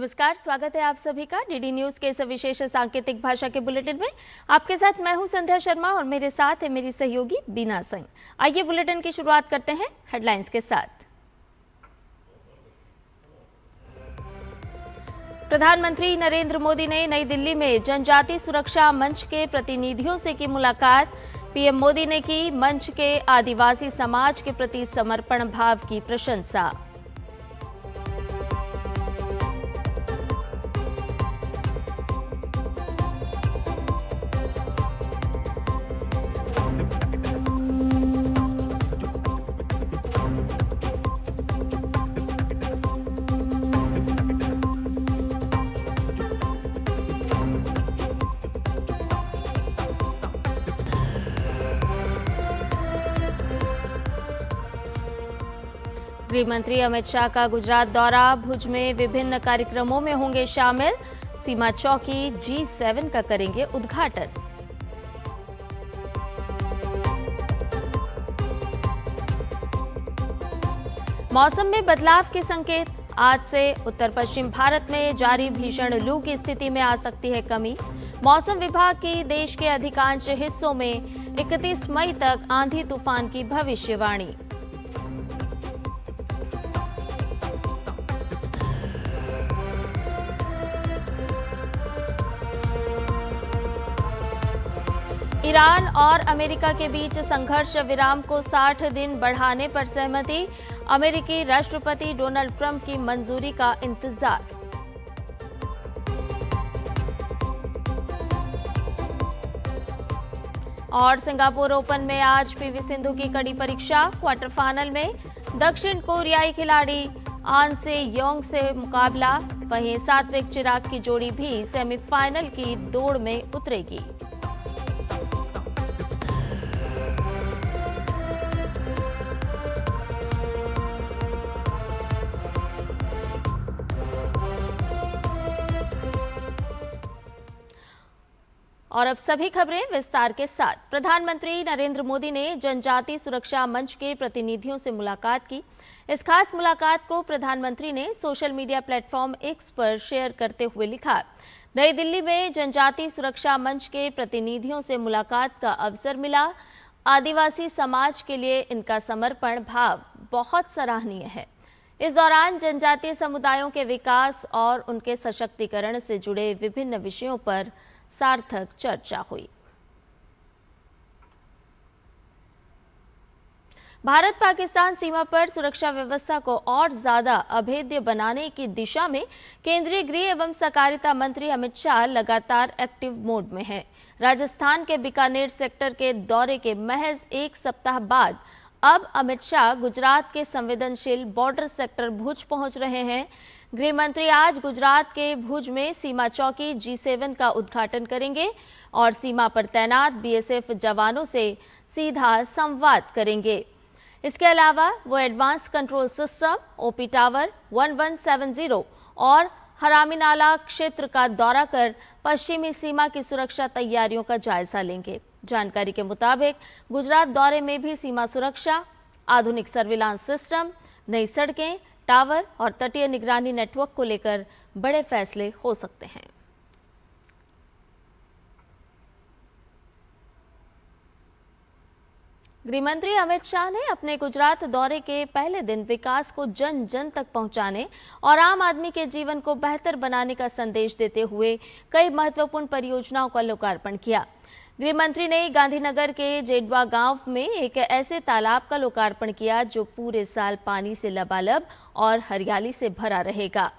नमस्कार, स्वागत है आप सभी का डीडी न्यूज के इस विशेष सांकेतिक भाषा के बुलेटिन में। आपके साथ मैं हूं संध्या शर्मा और मेरे साथ है मेरी सहयोगी बीना सिंह। आइए बुलेटिन की शुरुआत करते हैं हेडलाइंस के साथ। प्रधानमंत्री नरेंद्र मोदी ने नई दिल्ली में जनजाति सुरक्षा मंच के प्रतिनिधियों से की मुलाकात। पीएम मोदी ने की मंच के आदिवासी समाज के प्रति समर्पण भाव की प्रशंसा। गृह मंत्री अमित शाह का गुजरात दौरा, भुज में विभिन्न कार्यक्रमों में होंगे शामिल। सीमा चौकी G7 का करेंगे उद्घाटन। मौसम में बदलाव के संकेत, आज से उत्तर पश्चिम भारत में जारी भीषण लू की स्थिति में आ सकती है कमी। मौसम विभाग की देश के अधिकांश हिस्सों में 31 मई तक आंधी तूफान की भविष्यवाणी। ईरान और अमेरिका के बीच संघर्ष विराम को 60 दिन बढ़ाने पर सहमति। अमेरिकी राष्ट्रपति डोनाल्ड ट्रंप की मंजूरी का इंतजार। और सिंगापुर ओपन में आज पीवी सिंधु की कड़ी परीक्षा। क्वार्टर फाइनल में दक्षिण कोरियाई खिलाड़ी आन से योंग से मुकाबला। वहीं सात्विक चिराग की जोड़ी भी सेमीफाइनल की दौड़ में उतरेगी। और अब सभी खबरें विस्तार के साथ। प्रधानमंत्री नरेंद्र मोदी ने जनजाति सुरक्षा मंच के प्रतिनिधियों से मुलाकात की। इस खास मुलाकात को प्रधानमंत्री ने सोशल मीडिया प्लेटफॉर्म एक्स पर शेयर करते हुए लिखा, नई दिल्ली में जनजाति सुरक्षा मंच के प्रतिनिधियों से मुलाकात का अवसर मिला। आदिवासी समाज के लिए इनका समर्पण भाव बहुत सराहनीय है। इस दौरान जनजातीय समुदायों के विकास और उनके सशक्तिकरण से जुड़े विभिन्न विषयों पर सार्थक चर्चा हुई। भारत पाकिस्तान सीमा पर सुरक्षा व्यवस्था को और ज्यादा अभेद्य बनाने की दिशा में केंद्रीय गृह एवं सहकारिता मंत्री अमित शाह लगातार एक्टिव मोड में हैं। राजस्थान के बीकानेर सेक्टर के दौरे के महज एक सप्ताह बाद अब अमित शाह गुजरात के संवेदनशील बॉर्डर सेक्टर भुज पहुंच रहे हैं। गृह मंत्री आज गुजरात के भुज में सीमा चौकी G7 का उद्घाटन करेंगे और सीमा पर तैनात BSF जवानों से सीधा संवाद करेंगे। इसके अलावा वो advance control system, OP tower 1170 और हरामीनाला क्षेत्र का दौरा कर पश्चिमी सीमा की सुरक्षा तैयारियों का जायजा लेंगे। जानकारी के मुताबिक गुजरात दौरे में भी सीमा सुरक्षा, आधुनिक सर्विलांस सिस्टम, नई सड़कें, टावर और तटीय निगरानी नेटवर्क को लेकर बड़े फैसले हो सकते हैं। गृहमंत्री अमित शाह ने अपने गुजरात दौरे के पहले दिन विकास को जन जन तक पहुंचाने और आम आदमी के जीवन को बेहतर बनाने का संदेश देते हुए कई महत्वपूर्ण परियोजनाओं का लोकार्पण किया। गृह मंत्री ने गांधीनगर के जेडवा गांव में एक ऐसे तालाब का लोकार्पण किया जो पूरे साल पानी से लबालब और हरियाली से भरा रहेगा।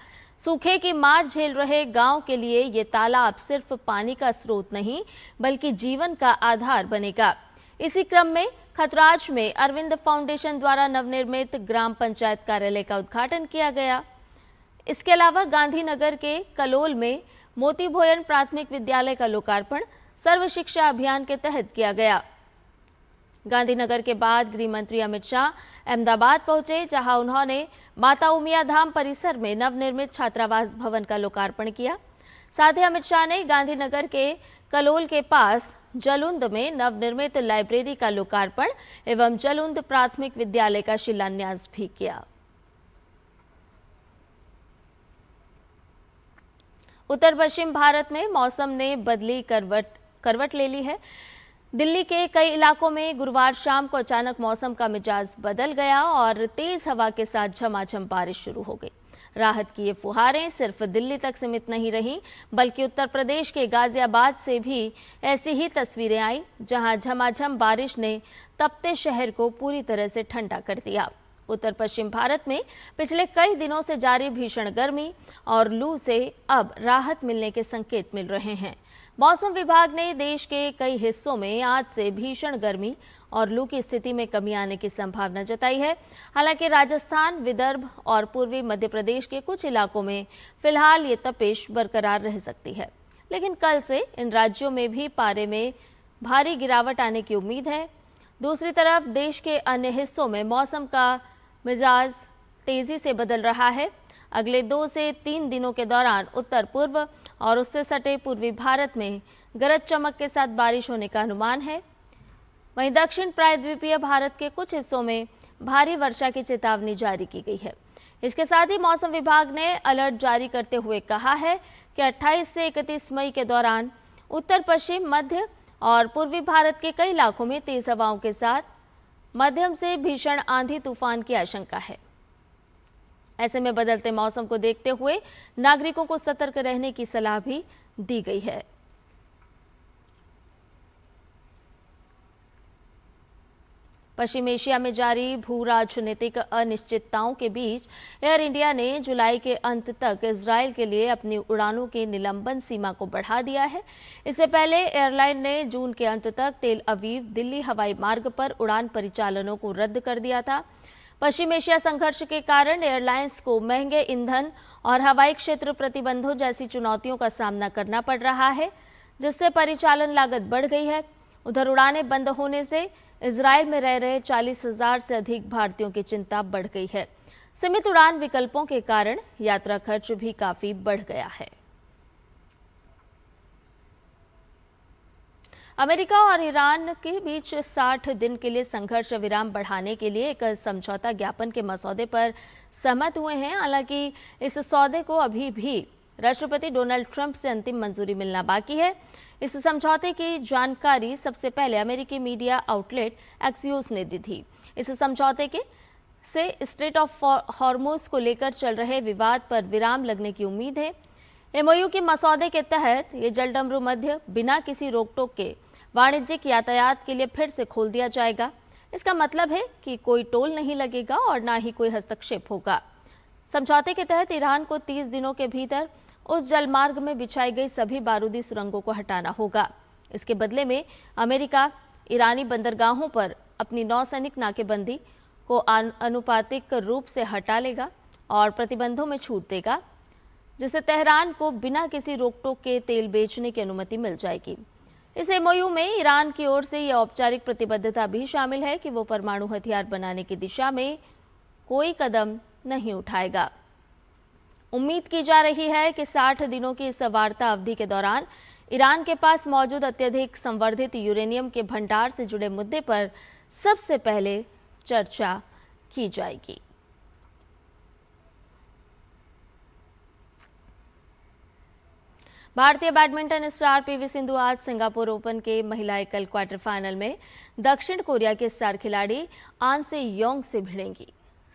सूखे की मार झेल रहे गांव के लिए ये तालाब सिर्फ पानी का स्रोत नहीं बल्कि जीवन का आधार बनेगा। इसी क्रम में खतराज में अरविंद फाउंडेशन द्वारा नवनिर्मित ग्राम पंचायत कार्यालय का उद्घाटन किया गया। इसके अलावा गांधीनगर के कलोल में मोती भोयन प्राथमिक विद्यालय का लोकार्पण सर्व शिक्षा अभियान के तहत किया गया। गांधीनगर के बाद गृह मंत्री अमित शाह अहमदाबाद पहुंचे, जहां उन्होंने माता उमिया धाम परिसर में नवनिर्मित छात्रावास भवन का लोकार्पण किया। साथ ही अमित शाह ने गांधीनगर के कलोल के पास जलुंद में नवनिर्मित लाइब्रेरी का लोकार्पण एवं जलुंद प्राथमिक विद्यालय का शिलान्यास भी किया। उत्तर पश्चिम भारत में मौसम ने बदली करवट ले ली है। दिल्ली के कई इलाकों में गुरुवार शाम को अचानक मौसम का मिजाज बदल गया और तेज हवा के साथ झमाझम बारिश शुरू हो गई। राहत की ये फुहारें सिर्फ दिल्ली तक सीमित नहीं रहीं, बल्कि उत्तर प्रदेश के गाजियाबाद से भी ऐसी ही तस्वीरें आई, जहां झमाझम बारिश ने तपते शहर को पूरी तरह से ठंडा कर दिया। उत्तर पश्चिम भारत में पिछले कई दिनों से जारी भीषण गर्मी और लू से अब राहत मिलने के संकेत मिल रहे हैं। मौसम विभाग ने देश के कई हिस्सों में आज से भीषण गर्मी और लू की स्थिति में कमी आने की संभावना जताई है। हालांकि राजस्थान, विदर्भ और पूर्वी मध्य प्रदेश के कुछ इलाकों में फिलहाल ये तपिश बरकरार रह सकती है, लेकिन कल से इन राज्यों में भी पारे में भारी गिरावट आने की उम्मीद है। दूसरी तरफ देश के अन्य हिस्सों में मौसम का मिजाज तेजी से बदल रहा है। अगले 2 से 3 दिनों के दौरान उत्तर पूर्व और उससे सटे पूर्वी भारत में गरज चमक के साथ बारिश होने का अनुमान है। वहीं दक्षिण प्रायद्वीपीय भारत के कुछ हिस्सों में भारी वर्षा की चेतावनी जारी की गई है। इसके साथ ही मौसम विभाग ने अलर्ट जारी करते हुए कहा है कि 28 से 31 मई के दौरान उत्तर पश्चिम, मध्य और पूर्वी भारत के कई इलाकों में तेज हवाओं के साथ मध्यम से भीषण आंधी तूफान की आशंका है। ऐसे में बदलते मौसम को देखते हुए नागरिकों को सतर्क रहने की सलाह भी दी गई है। पश्चिम एशिया में जारी भू राजनीतिक अनिश्चितताओं के बीच एयर इंडिया ने जुलाई के अंत तक इजरायल के लिए अपनी उड़ानों की निलंबन सीमा को बढ़ा दिया है। इससे पहले एयरलाइन ने जून के अंत तक तेल अवीव दिल्ली हवाई मार्ग पर उड़ान परिचालनों को रद्द कर दिया था। पश्चिम एशिया संघर्ष के कारण एयरलाइंस को महंगे ईंधन और हवाई क्षेत्र प्रतिबंधों जैसी चुनौतियों का सामना करना पड़ रहा है, जिससे परिचालन लागत बढ़ गई है। उधर उड़ानें बंद होने से इजरायल में रह रहे 40,000 से अधिक भारतीयों की चिंता बढ़ गई है। सीमित उड़ान विकल्पों के कारण यात्रा खर्च भी काफी बढ़ गया है। अमेरिका और ईरान के बीच 60 दिन के लिए संघर्ष विराम बढ़ाने के लिए एक समझौता ज्ञापन के मसौदे पर सहमत हुए हैं। हालांकि इस सौदे को अभी भी राष्ट्रपति डोनाल्ड ट्रंप से अंतिम मंजूरी मिलना बाकी है। इस समझौते की जानकारी सबसे पहले अमेरिकी मीडिया आउटलेट एक्सियोस ने दी थी। इस समझौते से स्ट्रेट ऑफ हॉर्मुज को लेकर चल रहे विवाद पर विराम लगने की उम्मीद है। एमओयू के मसौदे के तहत ये जलडमरू मध्य बिना किसी रोक टोक के वाणिज्यिक यातायात के लिए फिर से खोल दिया जाएगा। इसका मतलब है कि कोई टोल नहीं लगेगा और ना ही कोई हस्तक्षेप होगा। समझौते के तहत ईरान को 30 दिनों के भीतर उस जलमार्ग में बिछाई गई सभी बारूदी सुरंगों को हटाना होगा। इसके बदले में अमेरिका ईरानी बंदरगाहों पर अपनी नौसैनिक नाकेबंदी को आनुपातिक रूप से हटा लेगा और प्रतिबंधों में छूट देगा, जिससे तेहरान को बिना किसी रोक टोक के तेल बेचने की अनुमति मिल जाएगी। इस एमओयू में ईरान की ओर से यह औपचारिक प्रतिबद्धता भी शामिल है कि वो परमाणु हथियार बनाने की दिशा में कोई कदम नहीं उठाएगा। उम्मीद की जा रही है कि 60 दिनों की इस वार्ता अवधि के दौरान ईरान के पास मौजूद अत्यधिक संवर्धित यूरेनियम के भंडार से जुड़े मुद्दे पर सबसे पहले चर्चा की जाएगी। भारतीय बैडमिंटन स्टार पीवी सिंधु आज सिंगापुर ओपन के महिला एकल क्वार्टर फाइनल में दक्षिण कोरिया के स्टार खिलाड़ी आन से योंग से भिड़ेंगी।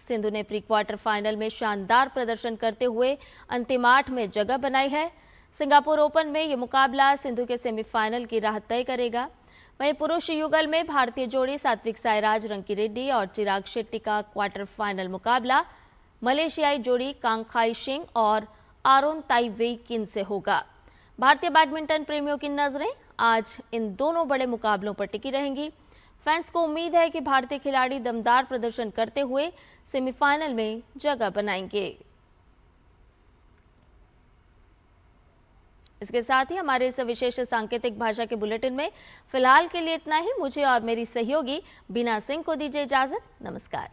सिंधु ने प्री क्वार्टर फाइनल में शानदार प्रदर्शन करते हुए अंतिम 8 में जगह बनाई है। सिंगापुर ओपन में यह मुकाबला सिंधु के सेमीफाइनल की राह तय करेगा। वहीं पुरुष युगल में भारतीय जोड़ी सात्विक साईराज रंकीरेड्डी और चिराग शेट्टी का क्वार्टर फाइनल मुकाबला मलेशियाई जोड़ी कांगखाई सिंह और आरोन ताई वेई किन से होगा। भारतीय बैडमिंटन प्रेमियों की नजरें आज इन दोनों बड़े मुकाबलों पर टिकी रहेंगी। फैंस को उम्मीद है कि भारतीय खिलाड़ी दमदार प्रदर्शन करते हुए सेमीफाइनल में जगह बनाएंगे। इसके साथ ही हमारे इस विशेष सांकेतिक भाषा के बुलेटिन में फिलहाल के लिए इतना ही। मुझे और मेरी सहयोगी बीना सिंह को दीजिए इजाजत। नमस्कार।